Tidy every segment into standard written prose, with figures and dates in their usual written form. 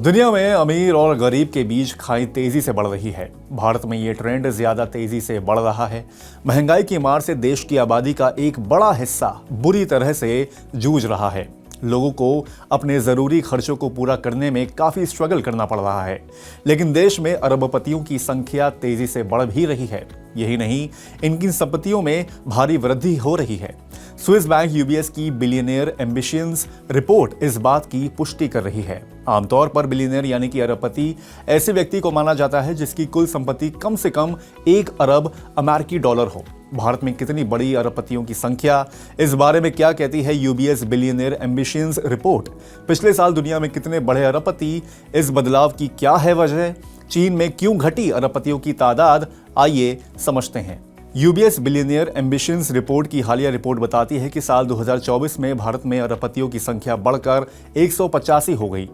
दुनिया में अमीर और गरीब के बीच खाई तेजी से बढ़ रही है। भारत में ये ट्रेंड ज्यादा तेजी से बढ़ रहा है। महंगाई की मार से देश की आबादी का एक बड़ा हिस्सा बुरी तरह से जूझ रहा है। लोगों को अपने जरूरी खर्चों को पूरा करने में काफी स्ट्रगल करना पड़ रहा है। लेकिन देश में अरबपतियों की संख्या तेजी से बढ़ भी रही है। यही नहीं, इनकी संपत्तियों में भारी वृद्धि हो रही है। स्विस बैंक यूबीएस की बिलियनियर एम्बिशंस रिपोर्ट इस बात की पुष्टि कर रही है। आमतौर पर बिलियनियर यानी कि अरबपति ऐसे व्यक्ति को माना जाता है जिसकी कुल संपत्ति कम से कम 1 अरब अमेरिकी डॉलर हो। भारत में कितनी बड़ी अरबपतियों की संख्या, इस बारे में क्या कहती है यूबीएस बिलियनियर एम्बिशंस रिपोर्ट? पिछले साल दुनिया में कितने बढ़े अरबपति, इस बदलाव की क्या है वजह? चीन में क्यों घटी अरबपतियों की तादाद? आइए समझते हैं। यूबीएस बिलियनियर एम्बिशंस रिपोर्ट की हालिया रिपोर्ट बताती है कि साल 2024 में भारत में अरबपतियों की संख्या बढ़कर 185 हो गई।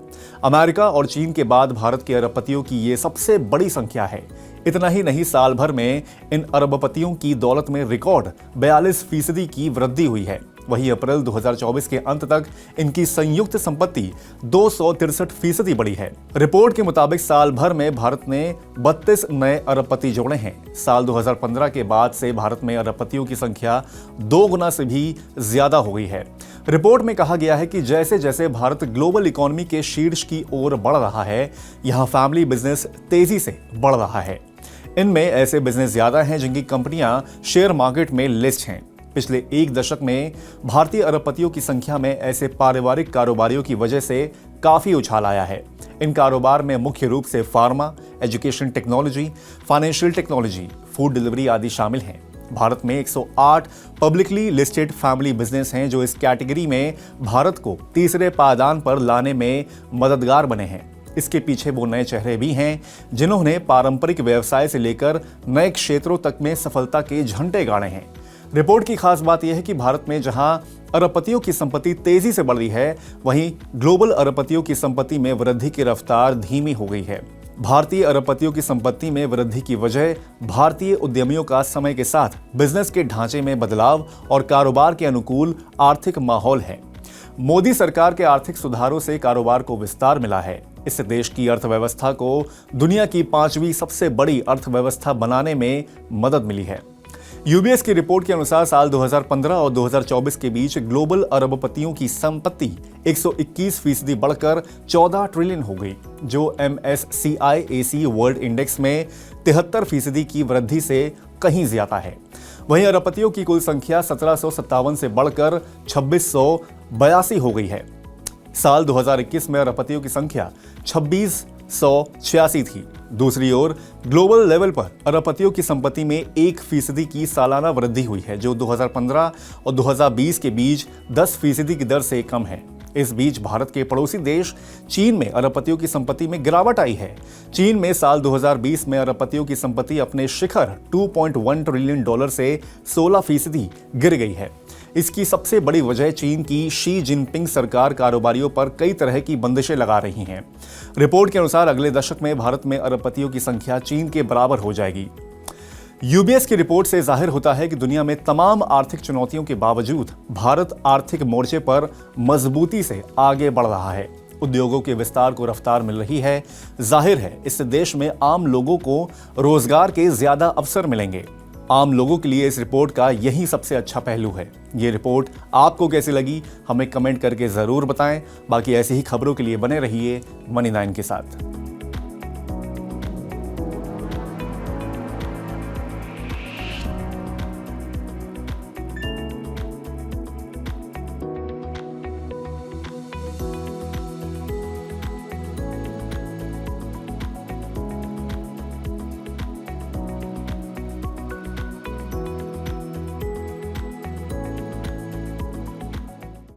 अमेरिका और चीन के बाद भारत के अरबपतियों की ये सबसे बड़ी संख्या है। इतना ही नहीं, साल भर में इन अरबपतियों की दौलत में रिकॉर्ड 42% की वृद्धि हुई है। वहीं अप्रैल 2024 के अंत तक इनकी संयुक्त संपत्ति 263% बढ़ी है। रिपोर्ट के मुताबिक साल भर में भारत ने 32 नए अरबपति जोड़े हैं। साल 2015 के बाद से भारत में अरबपतियों की संख्या 2 गुना से भी ज्यादा हो गई है। रिपोर्ट में कहा गया है कि जैसे जैसे भारत ग्लोबल इकोनॉमी के शीर्ष की ओर बढ़ रहा है, यहाँ फैमिली बिजनेस तेजी से बढ़ रहा है। इनमें ऐसे बिजनेस ज्यादा हैं जिनकी कंपनियां शेयर मार्केट में लिस्ट हैं। पिछले 1 दशक में भारतीय अरबपतियों की संख्या में ऐसे पारिवारिक कारोबारियों की वजह से काफी उछाल आया है। इन कारोबार में मुख्य रूप से pharma, education technology, financial technology, food delivery आदि शामिल हैं। भारत में 108 पब्लिकली लिस्टेड फैमिली बिजनेस हैं जो इस कैटेगरी में भारत को तीसरे पायदान पर लाने में मददगार बने हैं। इसके पीछे वो नए चेहरे भी हैं जिन्होंने पारंपरिक व्यवसाय से लेकर नए क्षेत्रों तक में सफलता के झंडे गाड़े हैं। रिपोर्ट की खास बात यह है कि भारत में जहां अरबपतियों की संपत्ति तेजी से बढ़ रही है, वहीं ग्लोबल अरबपतियों की संपत्ति में वृद्धि की रफ्तार धीमी हो गई है। भारतीय अरबपतियों की संपत्ति में वृद्धि की वजह भारतीय उद्यमियों का समय के साथ बिजनेस के ढांचे में बदलाव और कारोबार के अनुकूल आर्थिक माहौल है। मोदी सरकार के आर्थिक सुधारों से कारोबार को विस्तार मिला है। इससे देश की अर्थव्यवस्था को दुनिया की 5वीं सबसे बड़ी अर्थव्यवस्था बनाने में मदद मिली है। यूबीएस की रिपोर्ट के अनुसार साल 2015 और 2024 के बीच ग्लोबल अरबपतियों की संपत्ति 121% बढ़कर 14 ट्रिलियन हो गई, जो MSCI AC वर्ल्ड इंडेक्स में 73% की वृद्धि से कहीं ज्यादा है। वहीं अरबपतियों की कुल संख्या 1757 से बढ़कर 2682 हो गई है। साल 2021 में अरबपतियों की संख्या 2686 थी। दूसरी ओर ग्लोबल लेवल पर अरबपतियों की संपत्ति में 1% की सालाना वृद्धि हुई है, जो 2015 और 2020 के बीच 10% की दर से कम है। इस बीच भारत के पड़ोसी देश चीन में अरबपतियों की संपत्ति में गिरावट आई है। चीन में साल 2020 में अरबपतियों की संपत्ति अपने शिखर 2.1 ट्रिलियन डॉलर से 16% गिर गई है। इसकी सबसे बड़ी वजह चीन की शी जिनपिंग सरकार कारोबारियों पर कई तरह की बंदिशें लगा रही हैं। रिपोर्ट के अनुसार अगले दशक में भारत में अरबपतियों की संख्या चीन के बराबर हो जाएगी। यूबीएस की रिपोर्ट से जाहिर होता है कि दुनिया में तमाम आर्थिक चुनौतियों के बावजूद भारत आर्थिक मोर्चे पर मजबूती से आगे बढ़ रहा है। उद्योगों के विस्तार को रफ्तार मिल रही है। जाहिर है, इससे देश में आम लोगों को रोजगार के ज्यादा अवसर मिलेंगे। आम लोगों के लिए इस रिपोर्ट का यही सबसे अच्छा पहलू है। ये रिपोर्ट आपको कैसी लगी, हमें कमेंट करके जरूर बताएं। बाकी ऐसी ही खबरों के लिए बने रहिए मनी9 के साथ।